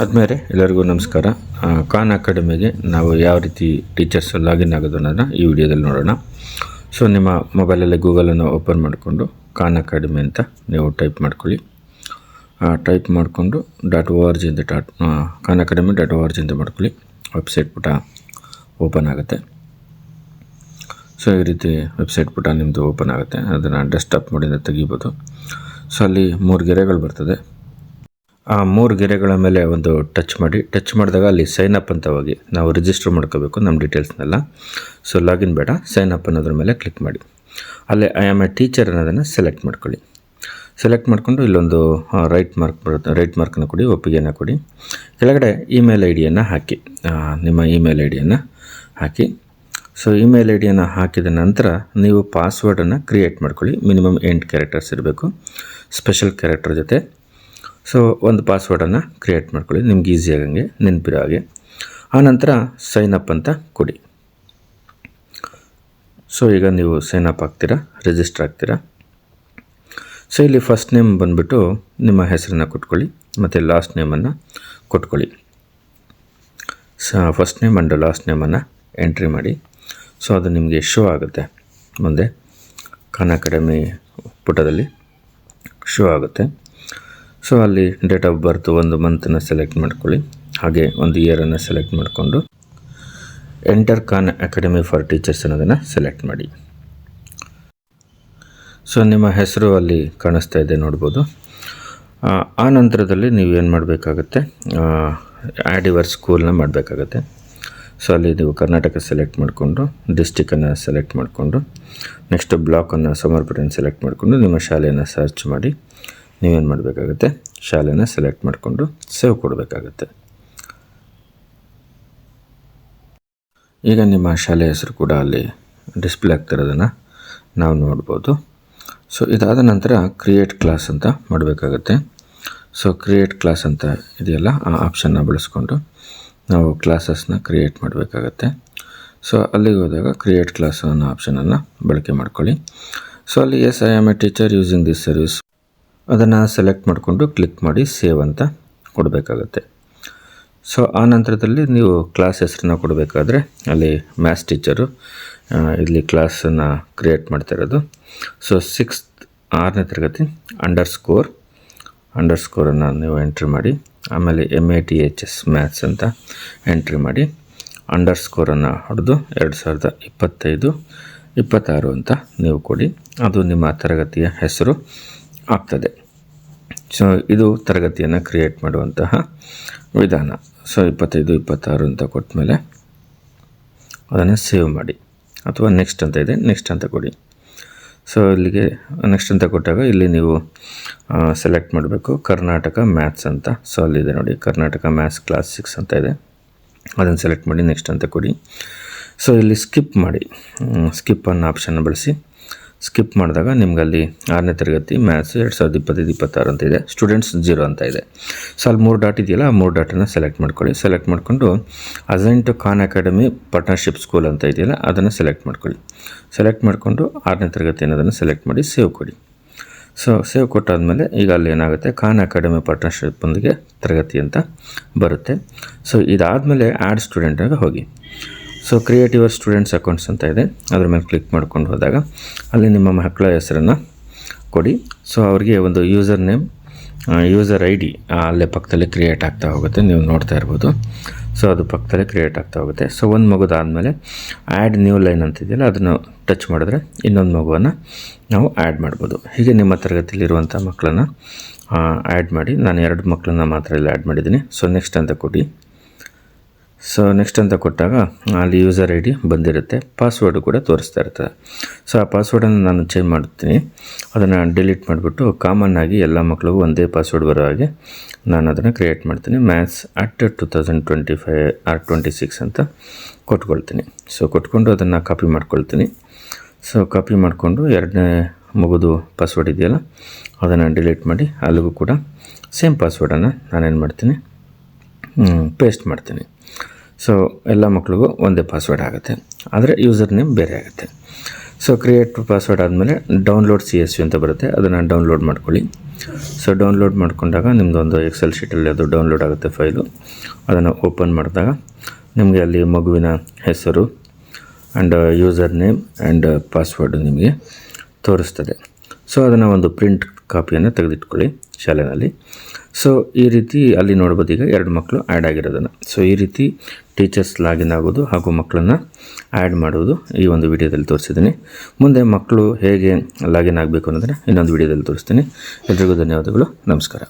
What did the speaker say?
ಆದಮೇಲೆ ಎಲ್ಲರಿಗೂ ನಮಸ್ಕಾರ. ಖಾನ್ ಅಕಾಡೆಮಿಗೆ ನಾವು ಯಾವ ರೀತಿ ಟೀಚರ್ಸ್ ಲಾಗಿನ್ ಆಗೋದು ಅನ್ನೋದನ್ನ ಈ ವಿಡಿಯೋದಲ್ಲಿ ನೋಡೋಣ. ಸೊ ನಿಮ್ಮ ಮೊಬೈಲಲ್ಲಿ ಗೂಗಲನ್ನು ಓಪನ್ ಮಾಡಿಕೊಂಡು ಖಾನ್ ಅಕಾಡೆಮಿ ಅಂತ ನೀವು ಟೈಪ್ ಮಾಡ್ಕೊಳ್ಳಿ. ಟೈಪ್ ಮಾಡಿಕೊಂಡು .org ಅಂತ ಖಾನ್ ಅಕಾಡೆಮಿ .org ಅಂತ ಮಾಡ್ಕೊಳ್ಳಿ. ವೆಬ್ಸೈಟ್ ಪುಟ ಓಪನ್ ಆಗುತ್ತೆ. ಸೊ ಈ ರೀತಿ ವೆಬ್ಸೈಟ್ ಪುಟ ನಿಮ್ಮದು ಓಪನ್ ಆಗುತ್ತೆ. ಅದನ್ನು ಡೆಸ್ಕ್ಟಾಪ್ ಮೋಡಿಂದ ತೆಗಿಬೋದು. ಸೊ ಅಲ್ಲಿ 3 ಗೆರೆಗಳು ಬರ್ತದೆ. ಆ 3 ಗೆರೆಗಳ ಮೇಲೆ ಒಂದು ಟಚ್ ಮಾಡಿದಾಗ ಅಲ್ಲಿ ಸೈನ್ ಅಪ್ ಅಂತ ಹೋಗಿ ನಾವು ರಿಜಿಸ್ಟರ್ ಮಾಡ್ಕೋಬೇಕು ನಮ್ಮ ಡೀಟೇಲ್ಸ್ನೆಲ್ಲ. ಸೊ ಲಾಗಿನ್ ಬೇಡ, ಸೈನ್ ಅಪ್ ಅನ್ನೋದ್ರ ಮೇಲೆ ಕ್ಲಿಕ್ ಮಾಡಿ. ಅಲ್ಲೇ ಐ ಆಮ್ ಎ ಟೀಚರ್ ಅನ್ನೋದನ್ನು ಸೆಲೆಕ್ಟ್ ಮಾಡ್ಕೊಳ್ಳಿ. ಸೆಲೆಕ್ಟ್ ಮಾಡಿಕೊಂಡು ಇಲ್ಲೊಂದು ರೈಟ್ ಮಾರ್ಕ್ ಬರುತ್ತೆ. ರೈಟ್ ಮಾರ್ಕನ್ನು ಕೊಡಿ, ಒಪ್ಪಿಗೆಯನ್ನು ಕೊಡಿ. ಕೆಳಗಡೆ ಇಮೇಲ್ ಐ ಡಿಯನ್ನು ಹಾಕಿ, ನಿಮ್ಮ ಇಮೇಲ್ ಐ ಡಿಯನ್ನು ಹಾಕಿ. ಸೊ ಇಮೇಲ್ ಐ ಡಿಯನ್ನು ಹಾಕಿದ ನಂತರ ನೀವು ಪಾಸ್ವರ್ಡನ್ನು ಕ್ರಿಯೇಟ್ ಮಾಡ್ಕೊಳ್ಳಿ. ಮಿನಿಮಮ್ 8 ಕ್ಯಾರೆಕ್ಟರ್ಸ್ ಇರಬೇಕು, ಸ್ಪೆಷಲ್ ಕ್ಯಾರೆಕ್ಟರ್ ಜೊತೆ. ಸೊ ಒಂದು ಪಾಸ್ವರ್ಡನ್ನು ಕ್ರಿಯೇಟ್ ಮಾಡ್ಕೊಳ್ಳಿ, ನಿಮ್ಗೆ ಈಸಿ ಆಗಂಗೆ, ನೆನಪಿರೋ ಹಾಗೆ. ಆನಂತರ ಸೈನ್ ಅಪ್ ಅಂತ ಕೊಡಿ. ಸೊ ಈಗ ನೀವು ಸೈನ್ ಅಪ್ ಆಗ್ತೀರಾ, ರಿಜಿಸ್ಟರ್ ಆಗ್ತೀರಾ. ಸೊ ಇಲ್ಲಿ ಫಸ್ಟ್ ನೇಮ್ ಬಂದುಬಿಟ್ಟು ನಿಮ್ಮ ಹೆಸರನ್ನು ಕೊಟ್ಕೊಳ್ಳಿ ಮತ್ತು ಲಾಸ್ಟ್ ನೇಮನ್ನು ಕೊಟ್ಕೊಳ್ಳಿ. ಫಸ್ಟ್ ನೇಮ್ ಆ್ಯಂಡ್ ಲಾಸ್ಟ್ ನೇಮನ್ನು ಎಂಟ್ರಿ ಮಾಡಿ. ಸೊ ಅದು ನಿಮಗೆ ಶೋ ಆಗುತ್ತೆ, ಮುಂದೆ ಖಾನ್ ಅಕಾಡೆಮಿ ಪುಟದಲ್ಲಿ ಶೋ ಆಗುತ್ತೆ. ಸೊ ಅಲ್ಲಿ ಡೇಟ್ ಆಫ್ ಬರ್ತ್, ಒಂದು ಮಂತನ್ನು ಸೆಲೆಕ್ಟ್ ಮಾಡ್ಕೊಳ್ಳಿ. ಹಾಗೆ ಒಂದು ಇಯರನ್ನು ಸೆಲೆಕ್ಟ್ ಮಾಡಿಕೊಂಡು enter Khan Academy for teachers ಅನ್ನೋದನ್ನು ಸೆಲೆಕ್ಟ್ ಮಾಡಿ. ಸೊ ನಿಮ್ಮ ಹೆಸರು ಅಲ್ಲಿ ಕಾಣಿಸ್ತಾ ಇದೆ, ನೋಡ್ಬೋದು. ಆ ನಂತರದಲ್ಲಿ ನೀವು ಏನು ಮಾಡಬೇಕಾಗತ್ತೆ, ಆ್ಯಡ್ ಯುವರ್ ಸ್ಕೂಲ್ನ ಮಾಡಬೇಕಾಗತ್ತೆ. ಸೊ ಅಲ್ಲಿ ನೀವು ಕರ್ನಾಟಕ ಸೆಲೆಕ್ಟ್ ಮಾಡಿಕೊಂಡು ಡಿಸ್ಟಿಕನ್ನು ಸೆಲೆಕ್ಟ್ ಮಾಡಿಕೊಂಡು ನೆಕ್ಸ್ಟ್ ಬ್ಲಾಕನ್ನು ಸಮರ್ಪಣೆಯನ್ನು ಸೆಲೆಕ್ಟ್ ಮಾಡಿಕೊಂಡು ನಿಮ್ಮ ಶಾಲೆಯನ್ನು ಸರ್ಚ್ ಮಾಡಿ ನೀವೇನು ಮಾಡಬೇಕಾಗುತ್ತೆ, ಶಾಲೆನ ಸೆಲೆಕ್ಟ್ ಮಾಡಿಕೊಂಡು ಸೇವ್ ಕೊಡಬೇಕಾಗತ್ತೆ. ಈಗ ನಿಮ್ಮ ಶಾಲೆ ಹೆಸರು ಕೂಡ ಅಲ್ಲಿ ಡಿಸ್ಪ್ಲೇ ಆಗ್ತಿರೋದನ್ನು ನಾವು ನೋಡ್ಬೋದು. ಸೊ ಇದಾದ ನಂತರ ಕ್ರಿಯೇಟ್ ಕ್ಲಾಸ್ ಅಂತ ಮಾಡಬೇಕಾಗತ್ತೆ. ಸೊ ಕ್ರಿಯೇಟ್ ಕ್ಲಾಸ್ ಅಂತ ಇದೆಯಲ್ಲ, ಆ ಆಪ್ಷನ್ನ ಬಳಸ್ಕೊಂಡು ನಾವು ಕ್ಲಾಸಸ್ನ ಕ್ರಿಯೇಟ್ ಮಾಡಬೇಕಾಗತ್ತೆ. ಸೊ ಅಲ್ಲಿಗೆ ಹೋದಾಗ ಕ್ರಿಯೇಟ್ ಕ್ಲಾಸ್ ಅನ್ನೋ ಆಪ್ಷನನ್ನು ಬಳಕೆ ಮಾಡ್ಕೊಳ್ಳಿ. ಸೊ ಅಲ್ಲಿ as I am a teacher using this service ಅದನ್ನು ಸೆಲೆಕ್ಟ್ ಮಾಡಿಕೊಂಡು ಕ್ಲಿಕ್ ಮಾಡಿ ಸೇವ್ ಅಂತ ಕೊಡಬೇಕಾಗತ್ತೆ. ಸೊ ಆ ನಂತರದಲ್ಲಿ ನೀವು ಕ್ಲಾಸ್ ಹೆಸರನ್ನ ಕೊಡಬೇಕಾದ್ರೆ ಅಲ್ಲಿ ಮ್ಯಾಥ್ಸ್ ಟೀಚರು ಇಲ್ಲಿ ಕ್ಲಾಸನ್ನು ಕ್ರಿಯೇಟ್ ಮಾಡ್ತಾ ಇರೋದು. ಸೊ 6ನೇ ತರಗತಿ ಅಂಡರ್ಸ್ಕೋರನ್ನು ನೀವು ಎಂಟ್ರಿ ಮಾಡಿ. ಆಮೇಲೆ MATHS ಮ್ಯಾಥ್ಸ್ ಅಂತ ಎಂಟ್ರಿ ಮಾಡಿ. ಅಂಡರ್ಸ್ಕೋರನ್ನು ಹೊಡೆದು 2025-26 ಅಂತ ನೀವು ಕೊಡಿ. ಅದು ನಿಮ್ಮ ತರಗತಿಯ ಹೆಸರು ಆಗ್ತದೆ. ಸೊ ಇದು ತರಗತಿಯನ್ನು ಕ್ರಿಯೇಟ್ ಮಾಡುವಂತಹ ವಿಧಾನ. ಸೊ 25-26 ಅಂತ ಕೊಟ್ಟ ಮೇಲೆ ಅದನ್ನು ಸೇವ್ ಮಾಡಿ, ಅಥವಾ ನೆಕ್ಸ್ಟ್ ಅಂತ ಇದೆ, ನೆಕ್ಸ್ಟ್ ಅಂತ ಕೊಡಿ. ಸೊ ಇಲ್ಲಿಗೆ ನೆಕ್ಸ್ಟ್ ಅಂತ ಕೊಟ್ಟಾಗ ಇಲ್ಲಿ ನೀವು ಸೆಲೆಕ್ಟ್ ಮಾಡಬೇಕು ಕರ್ನಾಟಕ ಮ್ಯಾಥ್ಸ್ ಅಂತ. ಸೊ ಅಲ್ಲಿದೆ ನೋಡಿ, ಕರ್ನಾಟಕ ಮ್ಯಾಥ್ಸ್ ಕ್ಲಾಸ್ 6 ಅಂತ ಇದೆ, ಅದನ್ನು ಸೆಲೆಕ್ಟ್ ಮಾಡಿ ನೆಕ್ಸ್ಟ್ ಅಂತ ಕೊಡಿ. ಸೊ ಇಲ್ಲಿ ಸ್ಕಿಪ್ ಮಾಡಿ, ಸ್ಕಿಪ್ ಅನ್ನೋ ಆಪ್ಷನ್ನ ಬಳಸಿ. ಸ್ಕಿಪ್ ಮಾಡಿದಾಗ ನಿಮ್ಗೆ ಅಲ್ಲಿ 6ನೇ ತರಗತಿ ಮ್ಯಾಥ್ಸ್ 2025-26 ಅಂತ ಇದೆ, ಸ್ಟೂಡೆಂಟ್ಸ್ 0 ಅಂತ ಇದೆ. ಸೊ ಅಲ್ಲಿ 3 ಡಾಟ್ ಇದೆಯಲ್ಲ, ಆ 3 ಡಾಟನ್ನು ಸೆಲೆಕ್ಟ್ ಮಾಡ್ಕೊಳ್ಳಿ. ಸೆಲೆಕ್ಟ್ ಮಾಡಿಕೊಂಡು assign to Khan Academy partnership school ಅಂತ ಇದೆಯಲ್ಲ, ಅದನ್ನು ಸೆಲೆಕ್ಟ್ ಮಾಡ್ಕೊಳ್ಳಿ. ಸೆಲೆಕ್ಟ್ ಮಾಡಿಕೊಂಡು 6ನೇ ತರಗತಿ ಅನ್ನೋದನ್ನು ಸೆಲೆಕ್ಟ್ ಮಾಡಿ ಸೇವ್ ಕೊಡಿ. ಸೊ ಸೇವ್ ಕೊಟ್ಟಾದಮೇಲೆ ಈಗ ಅಲ್ಲಿ ಏನಾಗುತ್ತೆ, ಖಾನ್ ಅಕಾಡೆಮಿ ಪಾರ್ಟ್ನರ್ಶಿಪ್ನೊಂದಿಗೆ ತರಗತಿ ಅಂತ ಬರುತ್ತೆ. ಸೊ ಇದಾದಮೇಲೆ ಆ್ಯಡ್ ಸ್ಟೂಡೆಂಟಾಗ ಹೋಗಿ. So create your students accounts ಅಂತ ಇದೆ, ಅದ್ರ ಮೇಲೆ ಕ್ಲಿಕ್ ಮಾಡ್ಕೊಂಡು ಹೋದಾಗ ಅಲ್ಲಿ ನಿಮ್ಮ ಮಕ್ಕಳ ಹೆಸರನ್ನು ಕೊಡಿ. ಸೊ ಅವರಿಗೆ ಒಂದು ಯೂಸರ್ ನೇಮ್, ಯೂಸರ್ ID ಅಲ್ಲೇ ಪಕ್ಕದಲ್ಲಿ ಕ್ರಿಯೇಟ್ ಆಗ್ತಾ ಹೋಗುತ್ತೆ, ನೀವು ನೋಡ್ತಾ ಇರ್ಬೋದು. ಸೊ ಅದು ಪಕ್ಕದಲ್ಲೇ ಕ್ರಿಯೇಟ್ ಆಗ್ತಾ ಹೋಗುತ್ತೆ. ಸೊ ಒಂದು ಮಗುದಾದಮೇಲೆ ಆ್ಯಡ್ ನ್ಯೂ ಲೈನ್ ಅಂತಿದೆಯಲ್ಲ, ಅದನ್ನು ಟಚ್ ಮಾಡಿದ್ರೆ ಇನ್ನೊಂದು ಮಗುವನ್ನು ನಾವು ಆ್ಯಡ್ ಮಾಡ್ಬೋದು. ಹೀಗೆ ನಿಮ್ಮ ತರಗತಿಯಲ್ಲಿರುವಂಥ ಮಕ್ಕಳನ್ನು ಆ್ಯಡ್ ಮಾಡಿ. ನಾನು 2 ಮಕ್ಕಳನ್ನು ಮಾತ್ರ ಇಲ್ಲಿ ಆ್ಯಡ್ ಮಾಡಿದ್ದೀನಿ. ಸೊ ನೆಕ್ಸ್ಟ್ ಅಂತ ಕೊಡಿ. ಸೊ ನೆಕ್ಸ್ಟ್ ಅಂತ ಕೊಟ್ಟಾಗ ಅಲ್ಲಿ ಯೂಸರ್ ID ಬಂದಿರುತ್ತೆ, ಪಾಸ್ವರ್ಡು ಕೂಡ ತೋರಿಸ್ತಾ ಇರ್ತದೆ. ಸೊ ಆ ಪಾಸ್ವರ್ಡನ್ನು ನಾನು ಚೇಂಜ್ ಮಾಡ್ತೀನಿ, ಅದನ್ನು ಡಿಲೀಟ್ ಮಾಡಿಬಿಟ್ಟು ಕಾಮನ್ ಆಗಿ ಎಲ್ಲ ಮಕ್ಕಳಿಗೂ ಒಂದೇ ಪಾಸ್ವರ್ಡ್ ಬರೋ ಹಾಗೆ ನಾನು ಅದನ್ನು ಕ್ರಿಯೇಟ್ ಮಾಡ್ತೀನಿ. ಮ್ಯಾಥ್ಸ್ ಅಟ್ 2025-26 ಅಂತ ಕೊಟ್ಕೊಳ್ತೀನಿ. ಸೊ ಕೊಟ್ಕೊಂಡು ಅದನ್ನು ಕಾಪಿ ಮಾಡ್ಕೊಳ್ತೀನಿ. ಸೊ ಕಾಪಿ ಮಾಡಿಕೊಂಡು 2ನೇ ಮಗುದು ಪಾಸ್ವರ್ಡ್ ಇದೆಯಲ್ಲ, ಅದನ್ನು ಡಿಲೀಟ್ ಮಾಡಿ ಅಲ್ಲಿಗೂ ಕೂಡ ಸೇಮ್ ಪಾಸ್ವರ್ಡನ್ನು ನಾನೇನು ಮಾಡ್ತೀನಿ, ಪೇಸ್ಟ್ ಮಾಡ್ತೀನಿ. ಸೊ ಎಲ್ಲ ಮಕ್ಕಳಿಗೂ ಒಂದೇ ಪಾಸ್ವರ್ಡ್ ಆಗುತ್ತೆ, ಆದರೆ ಯೂಸರ್ ನೇಮ್ ಬೇರೆ ಆಗುತ್ತೆ. ಸೊ ಕ್ರಿಯೇಟ್ ಪಾಸ್ವರ್ಡ್ ಆದಮೇಲೆ ಡೌನ್ಲೋಡ್ CSV ಅಂತ ಬರುತ್ತೆ, ಅದನ್ನು ಡೌನ್ಲೋಡ್ ಮಾಡ್ಕೊಳ್ಳಿ. ಸೊ ಡೌನ್ಲೋಡ್ ಮಾಡ್ಕೊಂಡಾಗ ನಿಮ್ಮದೊಂದು ಎಕ್ಸೆಲ್ ಶೀಟಲ್ಲಿ ಅದು ಡೌನ್ಲೋಡ್ ಆಗುತ್ತೆ ಫೈಲು. ಅದನ್ನು ಓಪನ್ ಮಾಡಿದಾಗ ನಿಮಗೆ ಅಲ್ಲಿ ಮಗುವಿನ ಹೆಸರು and user name and password ನಿಮಗೆ ತೋರಿಸ್ತದೆ. ಸೊ ಅದನ್ನು ಒಂದು ಪ್ರಿಂಟ್ ಕಾಪಿಯನ್ನು ತೆಗೆದಿಟ್ಕೊಳ್ಳಿ ಶಾಲೆಯಲ್ಲಿ. ಸೊ ಈ ರೀತಿ ಅಲ್ಲಿ ನೋಡ್ಬೋದು ಈಗ 2 ಮಕ್ಕಳು ಆ್ಯಡ್ ಆಗಿರೋದನ್ನು. ಸೊ ಈ ರೀತಿ ಟೀಚರ್ಸ್ ಲಾಗಿನ್ ಆಗೋದು ಹಾಗೂ ಮಕ್ಕಳನ್ನು ಆ್ಯಡ್ ಮಾಡೋದು ಈ ಒಂದು ವಿಡಿಯೋದಲ್ಲಿ ತೋರಿಸಿದ್ದೀನಿ. ಮುಂದೆ ಮಕ್ಕಳು ಹೇಗೆ ಲಾಗಿನ್ ಆಗಬೇಕು ಅನ್ನೋದನ್ನು ಇನ್ನೊಂದು ವಿಡಿಯೋದಲ್ಲಿ ತೋರಿಸ್ತೀನಿ. ಎಲ್ರಿಗೂ ಧನ್ಯವಾದಗಳು. ನಮಸ್ಕಾರ.